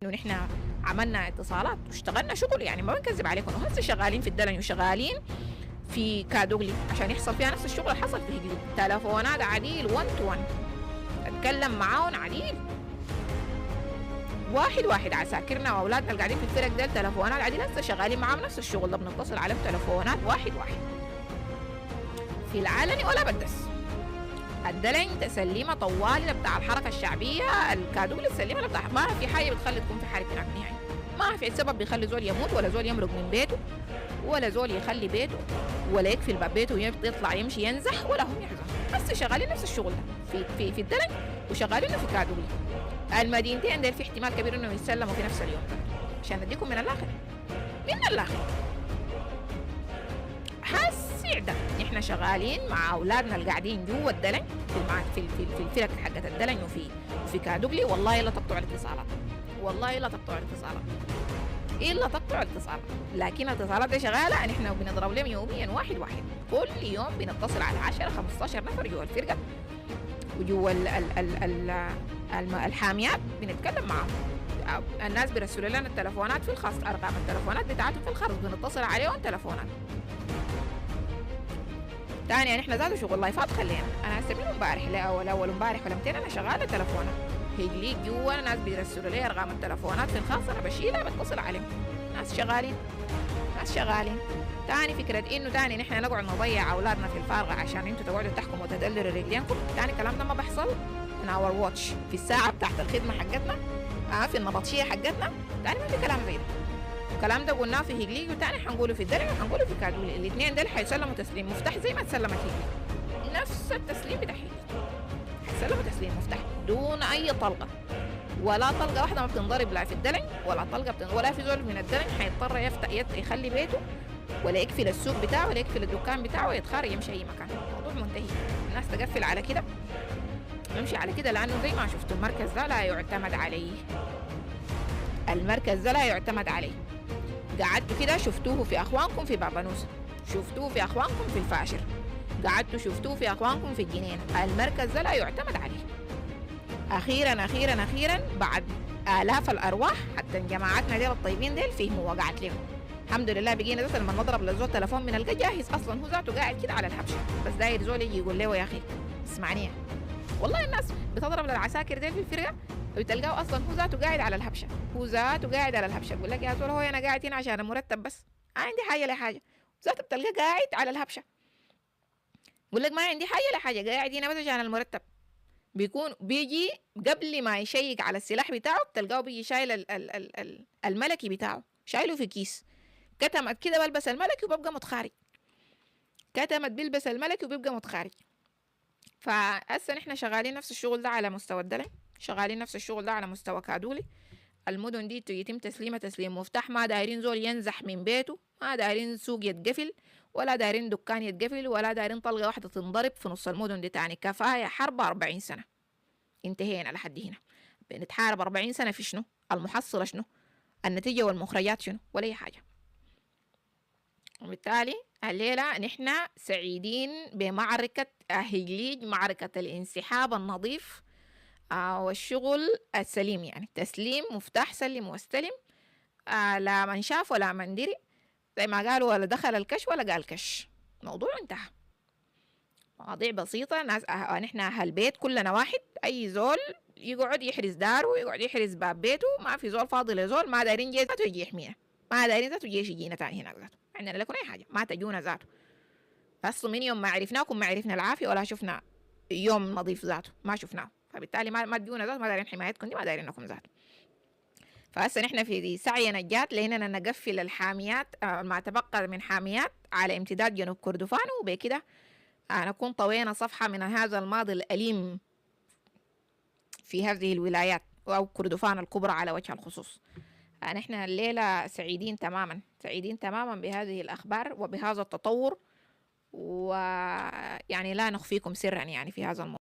انه نحن عملنا اتصالات واشتغلنا شغل، يعني ما بنكذب عليكم، وهسه شغالين في الدلن وشغالين في كادوغلي عشان يحصل فيها نفس الشغل اللي حصل في هجلي. تلفونات عديل 1 تو 1 اتكلم معاهم عديل واحد واحد. عساكرنا واولادنا اللي قاعدين في الفرق ديل تلفونات عديل هسه شغالين معاهم نفس الشغل ده، بنتصل عليهم تلفونات واحد واحد في العلني ولا بدس. الدلن تسليمه طوالي بتاع الحركه الشعبيه، الكادوغلي السليمه بتاع ما في حاجه بتخلي تكون في حركه هناك نهائي، ما في سبب بيخلي زول يموت ولا زول يمرق من بيته ولا زول يخلي بيته ولا يقفل باب بيته ويطلع يمشي ينزح ولا هم يحزنوا. بس شغالين نفس الشغل ده في الدلن وشغالين في كادوغلي. المدينتين دول في احتمال كبير انهم يتسلموا في نفس اليوم عشان نديكم من الاخر من الاخر. هالسيع ده نحن شغالين مع اولادنا اللي قاعدين جوا الدلن في الفرق حقت الدلن وفي كادوغلي. والله لا تقطعوا الاتصالات، والله لا تقطعوا الاتصالات الا تقطعوا الاتصالات، لكن الاتصالات دي شغاله. نحن بنضرب لهم يوميا واحد واحد، كل يوم بنتصل على 10 15 نفر جوا الفرقه وجوا الحاميات بنتكلم معهم. الناس بيرسلوا لنا التلفونات في الخاص، ارقام التلفونات بتاعتهم في الخاص بنتصل عليهم تلفونات تاني. يعني احنا ذاته شغل لايفات خلينا. انا هسه من امبارح اول امبارح ولا 200 انا شغاله تلفونات هيجليك جوا، ناس بيرسلوا لي ارقام التلفونات في الخاص انا بشيلها بتصل عليهم. ناس شغالين ناس شغالين تاني. فكرة انه تاني نحن نقعد نضيع اولادنا في الفارغة عشان انتوا تقعدوا تحكموا وتدللوا رجلينكم، تاني الكلام ده ما بيحصل in our watch في الساعة بتاعت الخدمة حقتنا، في النبطشية حقتنا. تاني ما في كلام زي ده. الكلام ده قلناه في هيجليك وتاني حنقوله في الدرع وحنقوله في كادولي. الاثنين دول حيسلموا تسليم مفتاح زي ما تسلمت هيجليك، نفس التسليم بتاع هيجليك حيسلموا تسليم مفتاح دون اي طلقة، ولا طلقة واحدة ما بتنضرب لا في الدلن ولا طلقة ولا في زول من الدلن حيضطر يخلي بيته ولا يقفل السوق بتاعه ولا يقفل الدكان بتاعه ويتخارج يمشي اي مكان. الموضوع منتهي. الناس تقفل على كده نمشي على كده، لانه زي ما شفتوا المركز ده لا يعتمد عليه. المركز ده لا يعتمد عليه. قعدتوا كده شفتوه في اخوانكم في بابانوس، شفتوه في اخوانكم في الفاشر، قعدتوا شفتوه في اخوانكم في الجنينة. المركز ده لا يعتمد عليه. اخيرا اخيرا اخيرا بعد الاف الارواح حتى جماعتنا ديل الطيبين ديل فهموا وقعت لهم. الحمد لله بقينا ذات لما نضرب للزول تلفون من الجا جاهز اصلا، هو ذاته قاعد كده على الحبشه بس داير زول يجي يقول له يا اخي اسمعني. والله الناس بتضرب للعساكر ديل في الفرقه وتلقاه اصلا هو ذاته قاعد على الحبشه، هو ذاته قاعد على الحبشه. يقول لك يا زول هو انا قاعد هنا عشان مرتب بس، ما عندي حاجه لحاجه. ذاته بتلقاه قاعد على الحبشه يقول لك ما عندي حاجه لحاجه، قاعد هنا بس عشان المرتب. بيكون بيجي قبل ما يشيك على السلاح بتاعه بتلقاه بيجي شايل الملكي بتاعه شايله في كيس، كتمت كده بلبس الملكي وببقى متخارج، كتمت بيلبس الملكي وبيبقى متخارج. فهسه نحن شغالين نفس الشغل ده على مستوى الدلع، شغالين نفس الشغل ده على مستوى كادولي. المدن دي يتم تسليم مفتاح، ما دايرين زول ينزح من بيته، ما دايرين سوق يتقفل ولا دايرين دكان يتقفل ولا دايرين طلقة واحدة تنضرب في نص المدن دي. تاني كفاية حرب 40 سنة انتهينا لحد هنا. بنتحارب 40 سنة في شنو؟ المحصلة شنو؟ النتيجة والمخرجات شنو؟ ولا أي حاجة. وبالتالي الليلة نحن سعيدين بمعركة هيجليج، معركة الانسحاب النظيف والشغل السليم، يعني تسليم مفتاح سلم واستلم. لا من شاف ولا من دري زي ما قالوا، ولا دخل الكش ولا قال كش، موضوع انتهى. مواضيع بسيطة. ناس نحن أهل بيت كلنا واحد، أي زول يقعد يحرز داره ويقعد يحرز باب بيته، ما في زول فاضي لزول. ما دايرين جيش ذاته يجي يحمينا، ما دايرين ذاته جيش يجينا تاني هناك ذاته، عندنا لكم أي حاجة ما تجونا ذاته. بس من يوم ما عرفناكم ما عرفنا العافية ولا شفنا يوم نظيف ذاته، ما شفناه. فبالتالي ما تجونا ذاته، ما دايرين حمايتكم دي، ما دايرينكم ذاته. فهسه نحن في سعي نجاة لأننا نقفل الحاميات ما تبقى من حاميات على امتداد جنوب كردفان، وبكده نكون طوينا صفحة من هذا الماضي الأليم في هذه الولايات أو كردفان الكبرى على وجه الخصوص. نحن الليلة سعيدين تماما، سعيدين تماما بهذه الأخبار وبهذا التطور، ويعني لا نخفيكم سرا يعني في هذا الموضوع.